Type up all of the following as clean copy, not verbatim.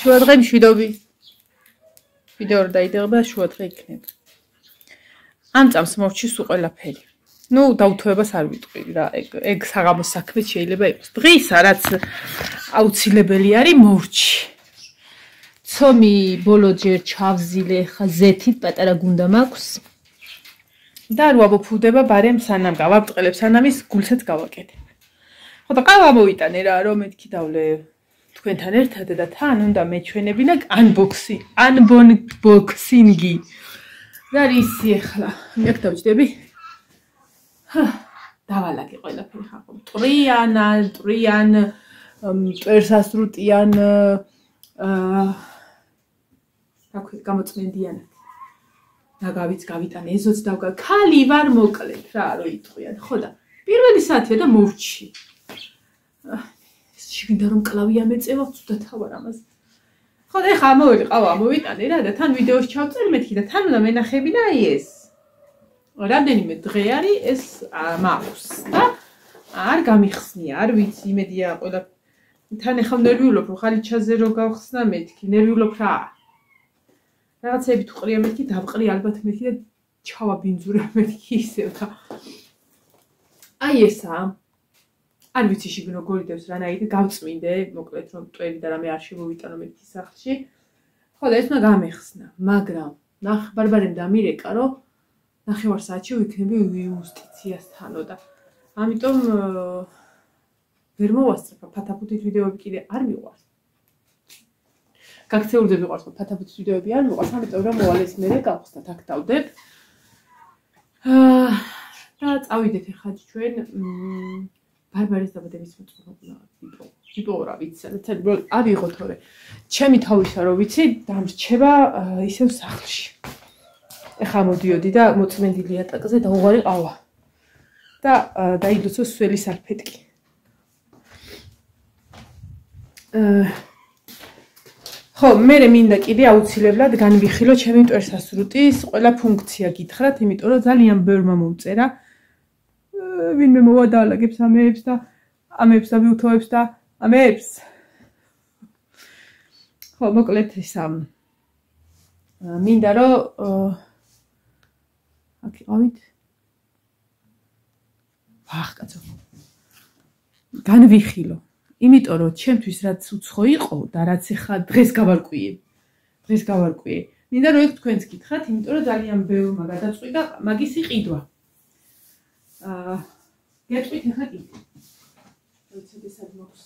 შუადღე მშვიდობი. ვიდეო რა დაიდება შუადღე იქნება. ამ წამს მორჩის უყველაფერი. ნუ დაუთოებას არ ვიტყვი რა, ეგ საღამოს საქმე შეიძლება იყოს. დღისა რაც აუცილებელი არის მორჩი. ცომი ბოლო ჯერ ჩავზილე, ხა ზეთით პატარა გუნდა მაქვს. და რო აბოფუდება ბარემ სანამ გავაბწყელებ, სანამ ის გულსაც გავაკეთებ. ხო და ყავა მოვიტანე რა, რომ მეთქი დავლე თქვენთან ერთად და თან უნდა მეჩვენებინა unboxing-ი. რა რისი ახლა? მე აქ დავჭდები. დავალაგე ყველაფერი ხახო. ტრიან, პერსასრუტიან აკვეთ გამოწმენდიანად. და გავიტანე ეზოც დავგა. ქალი ვარ მოკლედ რა, რო იტყვიან. ხო და პირველი საათია და მოვჩი. შეგინდა რომ კლავი ამეწევა, ცუდად ხარ ამას. ხო და ეხა ამოველი ყავა მოვიტანე რა და თან ვიდეოს ჩავწერ მეთქი და თან უნდა მენახებინა აი ეს. რამდენიმე დღე არის ეს მაქვს და არ გამიხსნია, არ ვიცი, იმედია ყველა თან ეხა ნერვიულობ რომ ხალიჩაზე რო გავხსნა მეთქი, ნერვიულობ რა. რაღაცები თუ ყრია მეთქი, დავყრი ალბათ მეთქი და ჩავაბინძურე მეთქი ისევ და აი ესაა. არ ვიცი შიგნ როგორ იდევს რანაირი გავწმინდე, მოკლედ რომ მტვერი და რამე არ შემოვიტანო მეთქი სახლში. ხო და ეს უნდა გამეხსნა, მაგრამ ბარბარემ დამირეკა რომ 9 საათში ვიქნები იუსტიციასთანო და ამიტომ ვერ მოვასწრებ ფათაფუთით ვიდეოები კიდე არ მიყვარს. გაქცეულზე მიყვარს ფათაფუთით ვიდეოები არ მიყვარს, ამიტომ რომ მოვალეს მერე გავხსნათ აქ დავდებ. და წავიდეთ ახლა ჩვენ ბარბარის დაბადების მოწმობა. ვიპო რა ვიცი, სადაც ავიღო თორე. ჩემი თავისა რო ვიცი, დამრჩება ისევ სახლში. ეხლა მოდიოდი და მოწმენდილი ატაკზე და უღარი ყავა. და დაიდოცო სველი სარფეტკი. ხო, მე მინდა კიდე აუცილებლად განვიხილო ჩემი მტვერსასრუტის ყველა ფუნქცია გითხრათ, იმიტომ რომ ძალიან ბევრმა მომწერა. ვინმე მოვადალაგებს ამებს და ვიუთოებს და ამებს. ხო, მოკლედ ისა. მინდა რომ აქ ავით. ვახ, კაცო. განვიხილო. იმიტომ რომ ჩემთვის რაც უცხო იყო და რაც ეხა დღეს გავარკვიე. მინდა რომ ეგ თქვენს გითხრათ, იმიტომ რომ ძალიან ბევრმა გადაწყვიტა მაგის იყიდვა. გეტყვით ეხლა კიდე. როცა სად მაქვს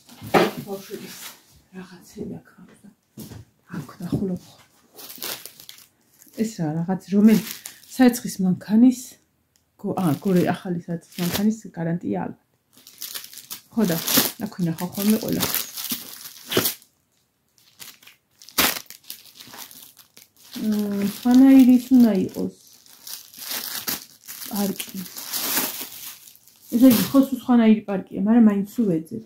ბავშვების რაღაცები აქ მაქვს და აქ ნახულობ. ეს რა რაღაც რომელიც საეცხის მანქანის გორე ახალი საეცხის მანქანის გარანტია ალბათ. ხო და აქ ვინახავ ხოლმე ყველა. ფანაირის უნდა იყოს პარკი. ეს იგი ხო სხვანაირი პარკია, მაგრამ მაინც უეძებ.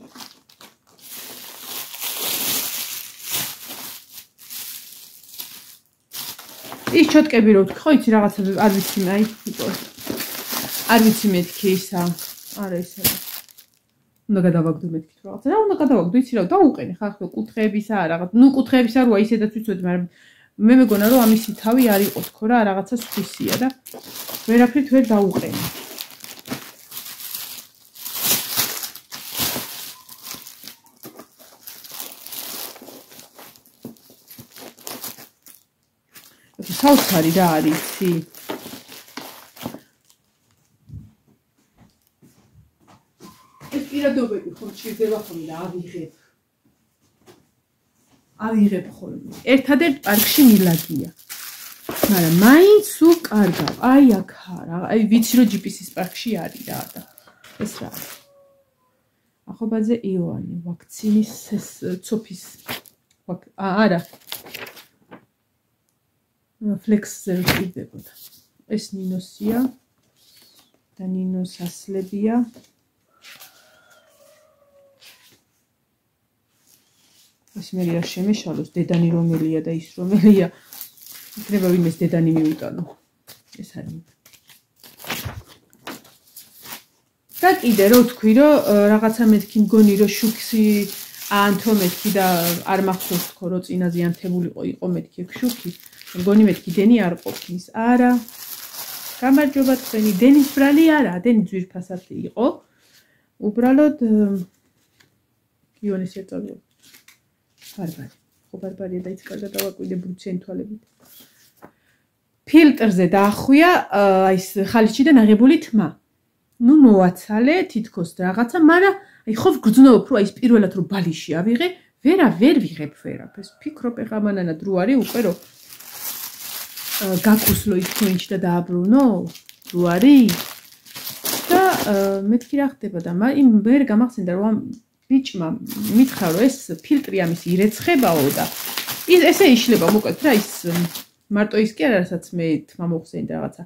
ის ჩოტკები რო ვთქი, ხო იცი რაღაცა არ ვიცი, აი თვითონ. არ ვიცი მეთქი ისა. არა ისა. უნდა გადავაგდო მეთქი რაღაცა. რა უნდა გადავაგდო, იცი რა, დაუყენე ხახო კუთხეებისა რაღაც. ნუ კუთხეებისა როა ისედაც ვიცოდი, მაგრამ მე მეგონა რომ ამისი თავი არ იყო თქო რა, რაღაცა სხვისია და ვერაფრით ვერ დაუყენე. საოცარი რა არის იცი? ეს პირადობები ხომ ჭირდება ხოლმე და ავიღებ ხოლმე. ერთადერთ პარკში მილაგია. მაგრამ მაინც უკარგავ. აი აქ არა. აი ვიცი რომ GPS-ის პარკში არის რა და ეს რა. ახობაძე იოანე ვაქცინის ცოფის. არა. ფლექსზე ვიყიდებოდა. ეს ნინოსია და ნინოს ასლებია. ეს მე რა შემეშალოს დედანი რომელია და ის რომელია. იქნება ვინმეს დედანი მიუტანო. ეს არის. და კიდე რო თქვი რომ რაღაცა მეთქი მგონი რომ შუქსი ანთო მეთქი და არ მახსოვს თქო რომ წინა ზიანთებულიყო იყო მეთქი შუქი მგონი მეთქი დენი არ ყოფნის არა გამარჯობა თქვენი დენის ბრალი არა დენი ძვირფასად იყო უბრალოდ გიონის ერთად ბარბარი ხო ბარბარია და იც კარგად დავაკვირდე ბრუციანი თვალებით ფილტრზე დაახვია აი ეს ხალიჩიდან აღებული თმა ნუ მოაცალე თითქოს რაღაცა მაგრამ აი ხო გძნობ რომ აი ეს პირველად რომ ბალიში ავიღე ვერ ვიღებ ვერაფერს ფიქრობ ეხა მანანად რო არის უკვე რომ გაკუსლო ის თუნჩი და დააბრუნო რო არის და მეთქი რა ხდება და იმ ვერ გამახსენდა რომ ბიჭმა მითხრა რომ ეს ფილტრი ამის ირეცხებაო და ესე იშლება მოკლედ რა ის მარტო ის კი არა რასაც მე თმა მოხსენდა რაღაცა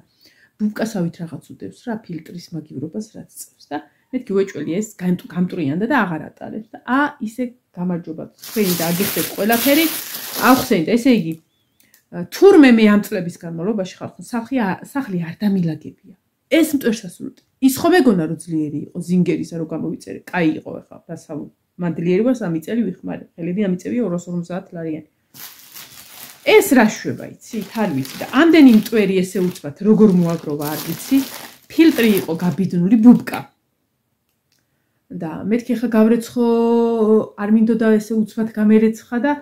ბუბკასავით რაღაც უდევს რა ფილტრის მაგივრობას რაც წევს და მეთქი უეჭველი ეს გამტრიანდა და აღარ ატარებს და ისე გამარჯობა თქვენი და აგიხდეთ ყველაფერი აღხსენდა ესე იგი თურმე მე ამ წლების განმავლობაში ხალხო სახლი არ დამილაგებია ეს მტვერსასრუტი ის ხო მეგონა რომ ძლიერი იყო ზინგერისა რომ გამოვიწერე კაი იყო ახლა რასავ მადლიერი ვარ 3 წელი ვიხმარე ხელები ამიწევია 250 ლარიანი ეს რა შვება იცით არ ვიცი და ამდენი მტვერი ესე უცბად როგორ მოაგროვა არ ვიცი ფილტრი იყო გაბიდნული ბუბკა და მეთქი ხა გავრეცხო არ მინდოდა ესე უცბად გამერეცხა და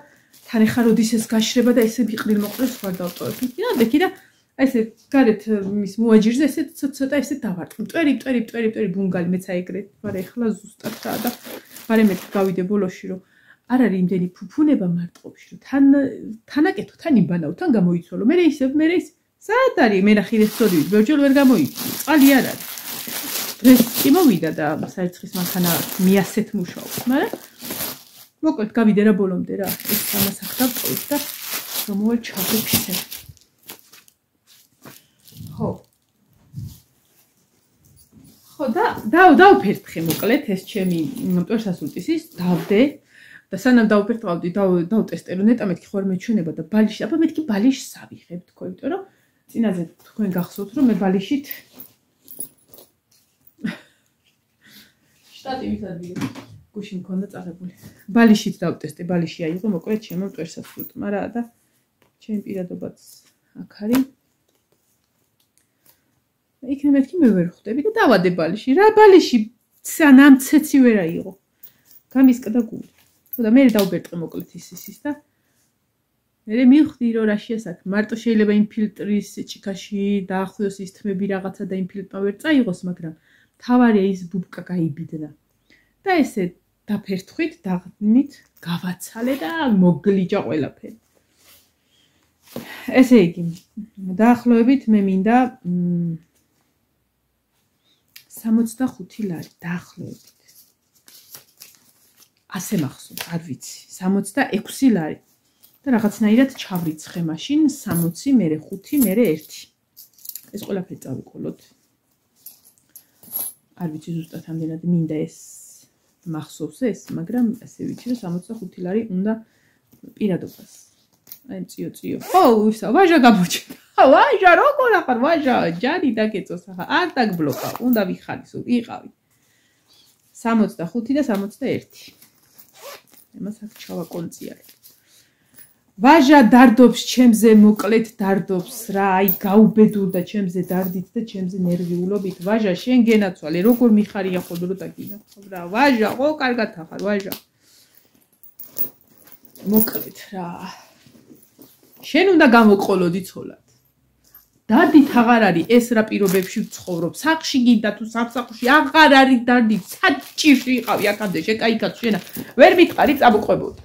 თან ეხა როდის ეს გაშრება და ესე მიყრილ მოყრეს ხარ დავტოვებ და ესე გარეთ მის მოაჯირზე ესე ცოტა ესე დავარტყმ მტვერი ბუნგალი მეც აიგრეთ მაგრამ ეხლა ზუსტად რა და მაგრამ მე გავიდე ბოლოში რომ არ არის იმდენი ფუფუნება მარტყოფში რომ თანაკეთო თან იბანაო თან გამოიცვალო მე ის სად არის მე ნახირეს წოდივით ბევრჯერ ვერ გამოიცვალე წყალი არ არის დღეს კი მოვიდა და საერცხის მანქანა მიასეთ მუშაობს მაგრამ მოკლედ გავიდე რა ბოლომდე რა ეს ამას ახდავ და რომელ ჩავდექშე ხო დავფერთხე მოკლედ ეს ჩემი მტვერსასრუტის ის დავდე და სანამ დავფერთხავდი დავტესტე რომ ნეტა მეთქი ხوار მეჩვენება და ბალიში აბა მეთქი ბალიშს ავიღებ თქო იმიტომ რომ წინაზე თქვენ გახსოვთ რომ მე ბალიშით შტატივით ადვიე გუში მქონდა წაღებული ბალიშით დავტესტე ბალიში აიღო მოკლედ ჩემო მტვერსასრუტმა რა და ჩემი პირადობაც აქ არის იქნებ მეთქი მე ვერ ხვდები და დავადე ბალიში რა ბალიში სანამცეცი ვერ აიღო გამისკდა გული და მე დავბერტყე მოკლედ ის და მე მივხვდი რომ რა შეასაკ მარტო შეიძლება იმ ფილტრის ჭიქაში დაახვიოს ის თმები რაღაცა და იმ ფილტრმა ვერ წაიღოს მაგრამ თავარია ის ბუბკა გაიბიდნა და ესე დაფერთხვით დაღმით გავაცალე და მოგლიჯა ყველაფერი ესე იგი დაახლოებით მე მინდა 65 ლარი დაახლოებით ასე მახსოვს არ ვიცი 66 ლარი და რაღაცნაირად ჩავრიცხე მაშინ 60 მერე 5 მერე 1 ეს ყველაფერი წავიკოლოთ არ ვიცი ზუსტად ამდენად მინდა ეს მახსოვს ეს მაგრამ ასე ვიცი რომ 65 ლარი უნდა პირადობას აი წიო ხო ვაჟა გამოჩნდა ვაჟა როგორ ახარ ვაჟა ჯარი დაგეწოს ახლა არ დაგბლოკა უნდა ვიხალისო იყავი 65 და 61 იმას აქ ჩავაკონციარე ვაჟა დარდობს ჩემზე მოკლედ დარდობს რა აი გაუბედურდა ჩემზე დარდით და ჩემზე ნერვიულობით ვაჟა შენ გენაცვალე როგორ მიხარია ხოლმე რომ დაგინახავ რა ვაჟა ხო კარგად ახარ ვაჟა მოკლედ რა შენ უნდა გამოყოლოდი ცოლად დარდით აღარ არის ეს რა პირობებში ვცხოვრობ სახლში გინდა თუ სამსახურში აღარ არის დარდით საჭირში იყავი აქამდე შეკაიკაც შენა ვერ მითხარი წამოყვებოდი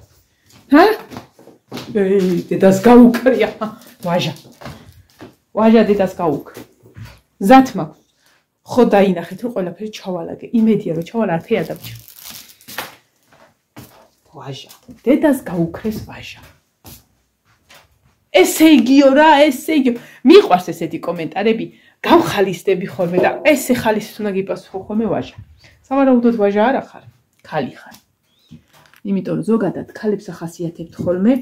ჰა დედას გაუკრია ვაჟა დედას გაუკრ ზათ მაქვს ხო დაინახეთ რომ ყველაფერი ჩავალაგე იმედია რომ ჩავალ არაფერი არ დამჭირ ვაჟა დედას გაუკრეს ვაჟა ესე იგიო რა ესე იგიო მიყვარს ესეთი კომენტარები გავხალისდები ხოლმე და ესე ხალისს უნდა გიპასუხო ხოლმე ვაჟა სავარაუდოდ ვაჟა არ ახარ ქალი ხარ იმიტომ რომ ზოგადად ქალებს ახასიათებთ ხოლმე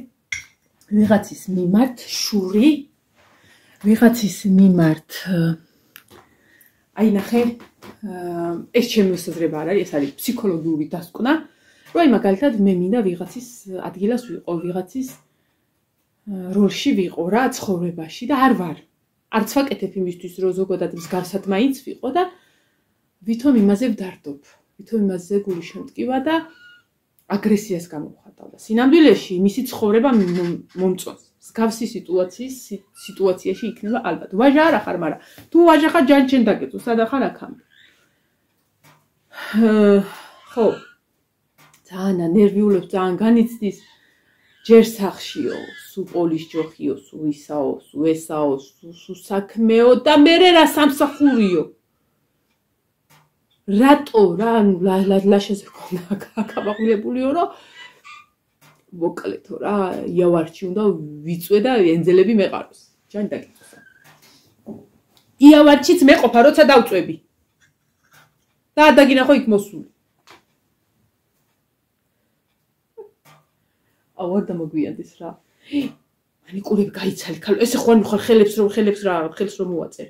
ვიღაცის მიმართ შური ვიღაცის მიმართ აი ნახე ეს ჩემი მოსაზრება არ არის ეს არის ფსიქოლოგიური დასკვნა რომ მაგალითად მე მინდა ვიღაცის ადგილას ვიყო, ვიღაცის როლში ვიყო რა ცხოვრებაში და არ ვარ. არც ვაკეთებ იმისთვის, რომ ზოგადად მსგავსად მაინც ვიყო და ვითომ იმაზე ვდარდობ. ვითომ იმაზე გული შემტკივა და აგრესიას გამოვხატავ და სინამდვილეში მისი ცხოვრება მომწონს. მსგავსი სიტუაციაში იქნება ალბათ. ვაჟა არ ახარ, მაგრამ თუ ვაჟა ხარ ჯანჯენ დაგეწო, სადა ხარ აქამდე. ხო. ძალიან ნერვიულებს ძალიან განიცდის. ჯერ სახშიო, სულ პოლის ჯოხიო, სულ ისაო, სულ ესაო, სულ საქმეო და მერე რა სამსახურიო. რატო რა ლაშაზე ქონდა გამაყურებულიო რომ მოკლეთო რა იავარჩი უნდა ვიწვე და ენძელები მეყაროს. ჯანი დაგიწესა. იავარჩიც მეყოფა როცა დავწვევი. და დაგინახო იქ მოსული. ავარ და მოგვიანდეს რა. მანიკურები გაიცალი ქალო. ესე ხო არ ხარ ხელებს რომ მოვაწერ.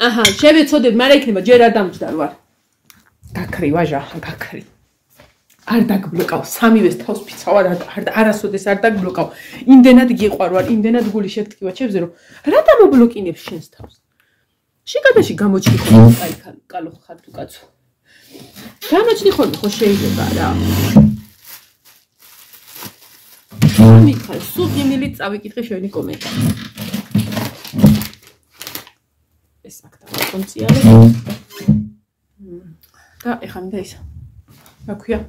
აჰა, შევეცოდებ, მაგრამ იქნება ჯერ არ დამჯდარ ვარ. გაქრი ვაჟა, გაქრი. არ დაგბლოკავ, სამივეს თავს ფიცავარ, არასოდეს არ დაგბლოკავ. იმდენად გიყვარ ვარ, იმდენად გული შეგტკივა ჩემზე, რომ რა დამობლოკინებს შენს თავს? შეგადაში გამოჩნი ხოლმე, აი კალო ხარ თუ კაცო. გამოჩნი ხოლმე ხო შეიძლება რა. მიხარ, სულ იმილით წავიკითხე შენი კომენტარი. ეს აქ დავაკონციალე. და ეხლა მინდა ისა. რა ქვია?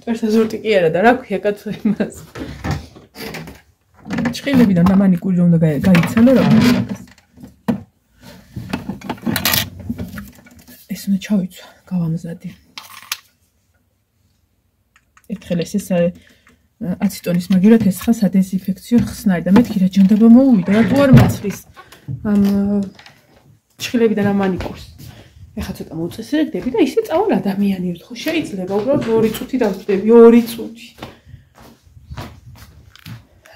წერტაზურტი კი არა და რა ქვია კაცო იმას. ჭხილებიდან მანიკური რომ უნდა გაიცანო რა ქვია. ეს უნდა ჩავიცვა, გავამზადე. ერთხელ ეს აცეტონის მაგივრად ესხა სადეზინფექციო ხსნარი და მეთქი რა ჯანდაბა მოუვიდა რა თუ არ მაცრის ამ ჭხილებიდან ამ მანიკურს. ეხლა ცოტა მოუწესრიგდები და ისე წავალ ადამიანიერთ ხო შეიძლება უბრალოდ 2 წუთი დავჭდები 2 წუთი.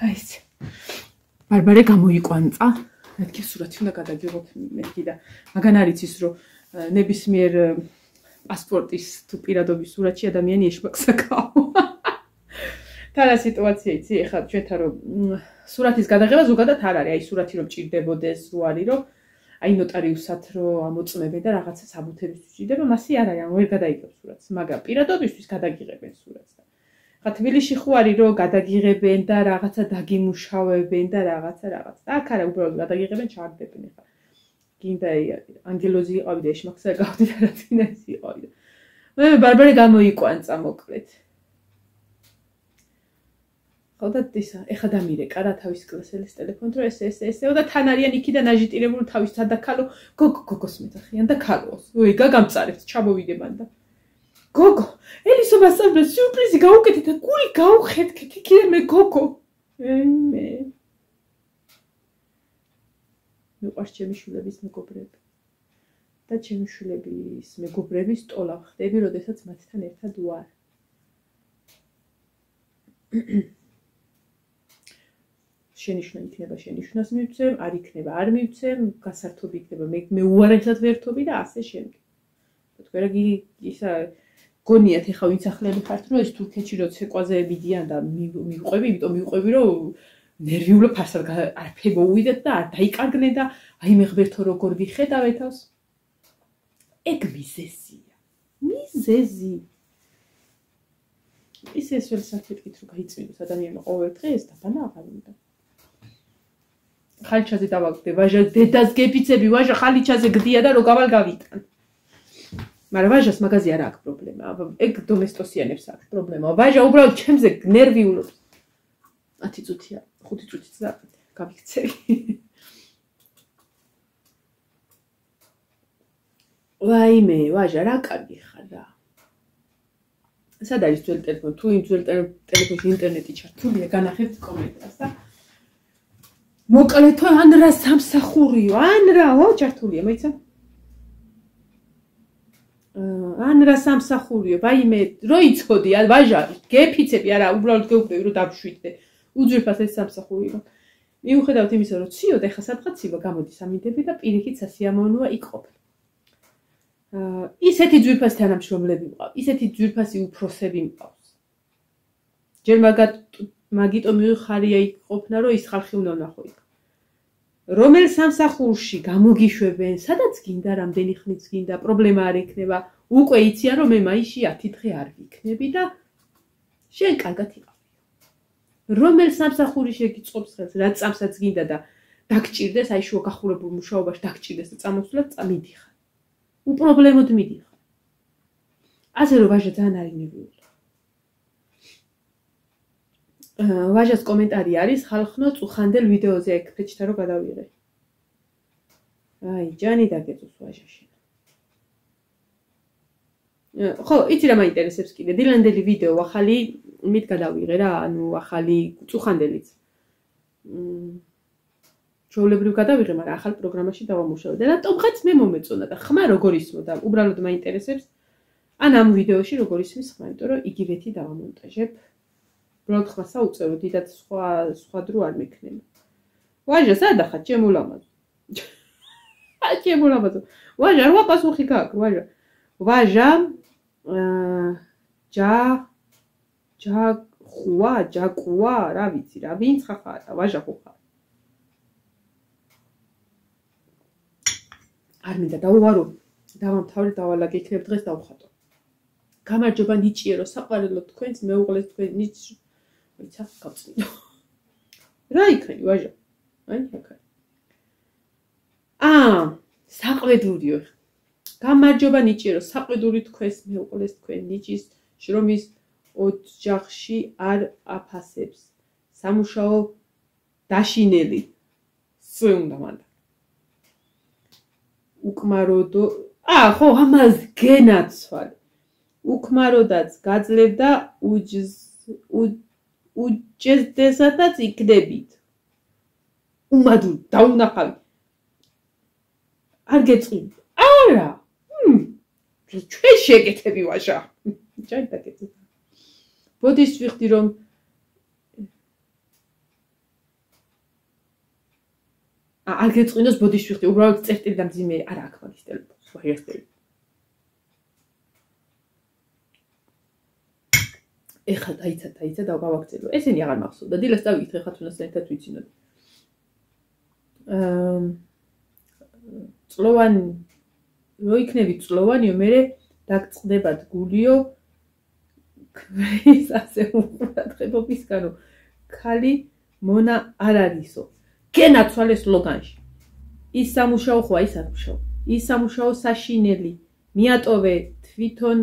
აი ეს ბარბარე გამოიყვანწა. მეთქი სურათი უნდა გადაგიღოთ მეთქი და მაგან არის ის რომ ნებისმიერ პასპორტის თუ პირადობის სურათში ადამიანი ეშმაკსაკაო. თანა სიტუაცია იცი ეხლა ჩვენთან რომ სურათის გადაღება ზოგადად არ არის. აი სურათი რომ ჭირდებოდეს რო არის რომ აი ნოტარიუსად რომ ამოწმებენ და რაღაცა საბუთებისთვის ჭირდება, მასი არ არის, ვერ გადაიგებს სურათს, მაგრამ პირადობისთვის გადაგიღებენ სურათს. ხა თბილისში ხო არის რომ გადაგიღებენ და რაღაცა დაგიმუშავებენ და რაღაცა. აქ არა, უბრალოდ გადაგიღებენ, ჩარდებენ ხა. გინდა ანგელოზი იყავი და ეშმაკსა გავდი და რაცინესი იყავი და მე ბარბარე გამოიყვანწა მოკლედ. ხო და ისა ეხა დამირეკა რა თავის კლასელის ტელეფონით რომ ესეო და თან არიან იქიდან აჟიტირებული თავის სადაკალო გოგოს მეტახიან და ქალოს. ვეი გაგამწარებთ ჩამოვიდებან და გოგო ელისო მასაბრა სიურპრიზი გაუკეთე და გული გაუხეთ კიდე მე გოგო მე მიყვარს ჩემი შვილების მეგობრები და ჩემი შვილების მეგობრების ტოლა ხდები როდესაც მათთან ერთად ვარ. შენიშვნა იქნება შენიშვნას მივცემ, არ იქნება არ მივცემ, გასართობი იქნება მე უარესად ვერთობი და ასე შემდეგ. თქვენ ისა გონიათ ეხა ვინც ახლები ხართ რომ ეს თურქეთში რო ცეკვაზე მიდიან და მივყვები, იმიტომ მივყვები რომ ნერვიულო ფასად არ ფებოუვიდეთ და არ დაიკარგნენ და აი მე ღმერთო როგორ ვიხედავ ეთავს. ეგ მიზეზია. მიზეზი. ისე ეს ვერ საკითხით რომ გაიწვიოს ადამიანმა ყოველ დღეს და ბანა აღარ უნდა. ხალიჩაზე დავაგდე ვაჟა დედას გეფიცები ვაჟა ხალიჩაზე გდია და რო გავალ გავიტან. მაგრამ ვაჟას მაგაზე არ აქვს პრობლემა. ეგ დომესტოსიანებს აქვს პრობლემა. ვაჟა უბრალოდ ჩემზე ნერვიულობს. 10 წუთია, 5 წუთიც და გავიქცევი. ვაიმე, ვაჟა რა კარგი ხარ რა. სად არის ძველი ტელეფონი? თუ იმ ძველი ტელეფონში ინტერნეტი ჩართულია, განახებთ კომენტარს და მოკლეთო ან რა სამსახურიო, ან რაო ჩართულია, მოიცა? ან რა სამსახურიო, ვაიმე, რო იცოდი, ვაჟა, გეფიცები, არა, უბრალოდ გეუბნები, რომ დავშვიდე. უძვირფას ეს სამსახურიო. მიუხედავად იმისა, რომ ციოდ, ეხლა სადღაც ცივა, გამოდის ამინდები და პირიქით სასიამოვნოა იქ ყოფილ. ისეთი ძვირფასი თანამშრომლები მყავს, ისეთი ძვირფასი უფროსები მყავს. ჯერ მაგიტომ მივიხარია იქ ყოფნა, რომ ის ხალხი უნდა ვნახო იქ. რომელ სამსახურში გამოგიშვებენ, სადაც გინდა, რამდენი ხნით გინდა, პრობლემა არ ექნება, უკვე იციან, რომ მე მაისში 10 დღე არ ვიქნები და შენ კარგად იყავი. რომელ სამსახური შეგიწყობს ხელს, რაც წამსაც გინდა და დაგჭირდეს, აი შუა გახურებულ მუშაობაში დაგჭირდეს და წამოსვლად წამიდიხარ. უპრობლემოდ მიდიხარ. ასე რომ ვაჟა ძალიან არის ნერვიული. ვაჟას კომენტარი არის ხალხნო წუხანდელ ვიდეოზე ეგ ფეჩთა რო გადავიღე. აი, ჯანი დაგეწოს ვაჟაში. ხო, იცი რა მაინტერესებს კიდე, დილანდელი ვიდეო ახალი მით გადავიღე რა, ანუ ახალი წუხანდელიც. ჩვეულებრივ გადავიღე, მაგრამ ახალ პროგრამაში დავამუშავე. რატომღაც მე მომეწონა და ხმა როგორ ისმოდა, უბრალოდ მაინტერესებს. ან ამ ვიდეოში როგორ ისმის ხმა, იმიტომ რომ იგივეთი დავამონტაჟებ. უბრალოდ ხმა საუწერო, დიდად სხვა დრო არ მექნება. ვაჟა, სადახარ, ჩემულამაზო. ჩემულამაზო. ვაჟა, რა პასუხი გაქვს, ვაჟა. ვაჟა, ჯაკუა, რა ვიცი რა, ვინც ხარ, ვაჟა ხარ. არ მინდა დავუვარო, დავამთავრე, დავალაგე, იქნებ დღეს დავხატო. გამარჯობა ნიჭიერო, საყვარელო თქვენს, მეუღლეს თქვენ ნიჭი. ვიცა, გავწმინდო. რა იქნები, ვაჟა? აი, აქ. საყვედურიო. გამარჯობა ნიჭიერო, საყვედური თქვენს, მეუღლეს თქვენ ნიჭის, შრომის ოჯახში არ აფასებს. სამუშაო დაშინელი. სვე უნდა მანდა. უკმაროდო, ხო, ამას გენაცვალ. უკმაროდაც გაძლევდა უჯესდესადაც იქნებით. უმადურ დაუნახავი. არ გეწყინდი. არა. ჩვენ შეგეთები ვაჟა. ჯერ დაგეწე. ბოდის ვიხდი რომ არ გეწყინოს ბოდის ვიხდი, უბრალოდ წერტილი და მძიმე არა აქ მაგის ტელეფონს, ვაიასტელი. ეხლა დაიცა და გავაგრძელო. ესენი აღარ მახსოვდა. დილას დავიკითხე ხათუნასთან ერთად ვიცინოთ. წლოვანი რო იქნები წლოვანიო, მე დაგწყდებათ გულიო ქვის ასე უყურადღებობისგანო. ქალი მონა არ არისო. გენაცვალე სლოგანში. ის სამუშაო ხო აი სამუშაო. ის სამუშაო საშინელი. მიატოვე თვითონ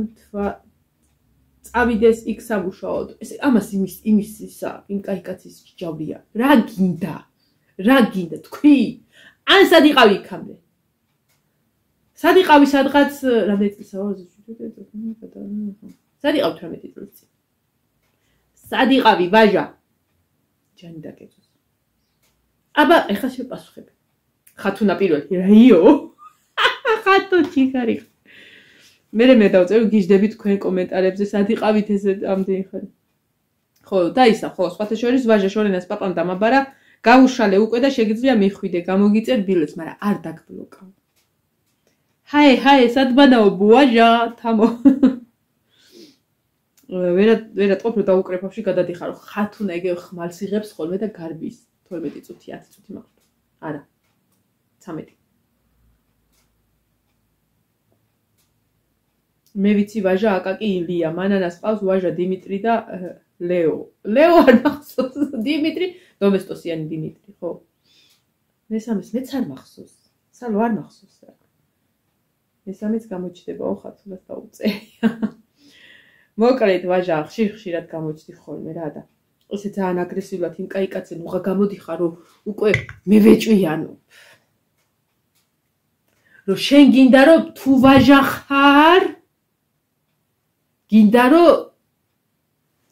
წავიდეს იქ სამუშაოდ. ეს ამას იმის ისა, იმ კაიკაცის ჯავრია. რა გინდა? თქვი? ან სად იყავი იქამდე? სად იყავი სადღაც რამდენი წელს ავაზი? სად იყავ 18 წელს? სად იყავი ვაჟა? ჯანი დაგეწოს. აბა, ეხლა შეპასუხები. ხათუნა პირველი, რაიო? ხათო ჩიქარი. მე დავწერე გიჟდები თქვენ კომენტარებზე, სად იყავით ესე ამდენი ხანი. ხო, დაისა, ხო, სხვათა შორის ვაჟა შორენას პაპამ დამაბარა, გაუშალე უკვე და შეგიძლია მიხვიდე, გამოგიწერ ბილეთს, მაგრამ არ დაგბლოკავ. ჰაი, სადბანაო ბუაჟა, თამო. ვერატყობ რომ დაუკრეფავში გადადიხარო. ხათუნა ეგ ხმალს იღებს ხოლმე და გარბის 12 წუთი, 10 წუთი მაქვს. არა. 13. მე ვიცი ვაჟა აკაკი ილია, მანანას ყავს ვაჟა დიმიტრი და ლეო. ლეო არ მახსოვს, დიმიტრი, დომესტოსიანი დიმიტრი, ხო? მესამეს მეც არ მახსოვს. სალო არ მახსოვს რა. მესამეც გამოჩდებაო ხათუნას დაუწერია. მოკლედ ვაჟა ხშირად გამოჩდი ხოლმე რა და ესე ძალიან აგრესიულად იმ კაიკაცენ უღა გამოდიხარ რომ უკვე მე ვეჭვიანო. რომ შენ გინდა რომ თუ ვაჟა ხარ გინდა რომ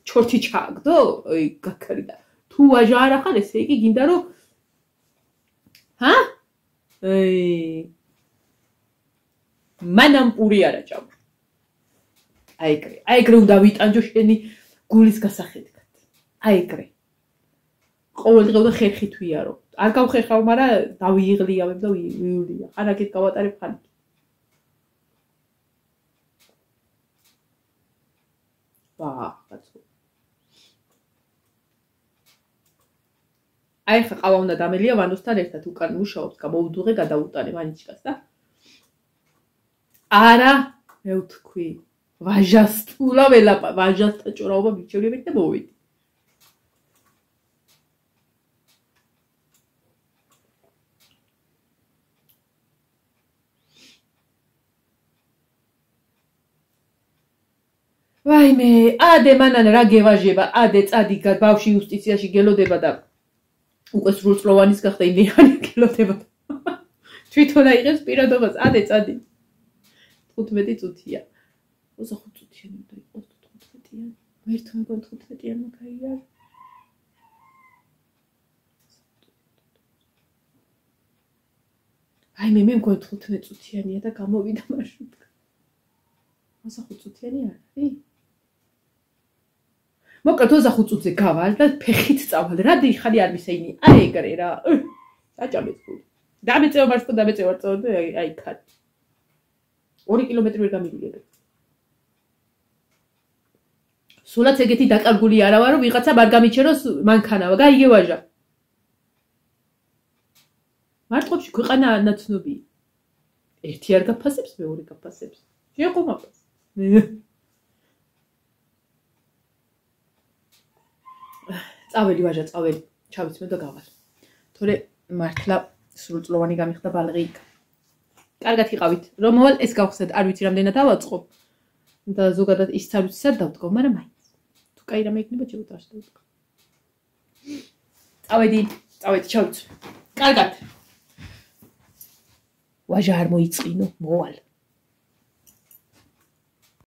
ჩორთი ჩააგდო? აი გაქრიდა. თუ ვაჟა არ ხარ ესე იგი გინდა რომ მანამ პური არა ჭამ. აი ეგრე უნდა ვიტანჯო შენი გულის გასახედად. აი ეგრე. ყოველდღე უნდა ხერხით ვიარო. არ გავხერხავ, მაგრამ დავიიღლიავებ და ვიულია. არაგეთ გავატარებ ხალხი. კაცო. აი ხა ყავა უნდა დამელია ვანოსთან ერთად უკან მუშაობს, გამოვუდუღე გადაუტანე მანიჩკას და არა, მე ვთქვი, ვაჟასტულა ველაპა, ვაჟასთან ჭორაობა მიჩვენებით და მოვიდი. ვაიმე, ადე მანან რა გევაჟება, ადე წადი ბავში იუსტიციაში გელოდება და უკვე სრულწლოვანის გახდა იმდენი გელოდება. თვითონ აიღებს პირადობას, ადე წადი. 15 წუთია. 25 წუთიანი უნდა იყოს 15-იანი. ვერთ მეგონ 15-იანი მაგარია. აიმე მე მგონი 15 წუთიანია და გამოვიდა მარშრუტკა. 25 წუთიანი არ არის? მოკლედ 25 წუთზე გავალ და ფეხით წავალ. რა დიხარი არ მისეინი. აი ეგრე რა. დაჭამეთ გული. დამეწევა მარშრუტკა დამეწევა წავედი აი ხარ. 2 კილომეტრი ვერ გამიგიებ. სულაც ეგეთი დაკარგული არა ვარო, ვიღაცა არ გამიჩეროს მანქანავა, გაიგევაჟა. მარტყოფში ქვეყანა ნაცნობი. ერთი არ გაფასებს, მეორე გაფასებს. შეყომაპას. წავედი ვაჟა, წავედი. ჩავიცმე და გავალ. თორე მართლა სრულწლოვანი გამიხდა ბალღი. კარგად იყავით. რომ მოვალ ეს გავხსნათ, არ ვიცი რამდენად ავაწყობ. და ზოგადად ის არ ვიცი სად დავდგო, მაგრამ მაინც. თუ კაი რამე იქნება, შევუტარს დავდგო. წავედი, ჩავიცვე. კარგად. ვაჟა არ მოიწყინო, მოვალ.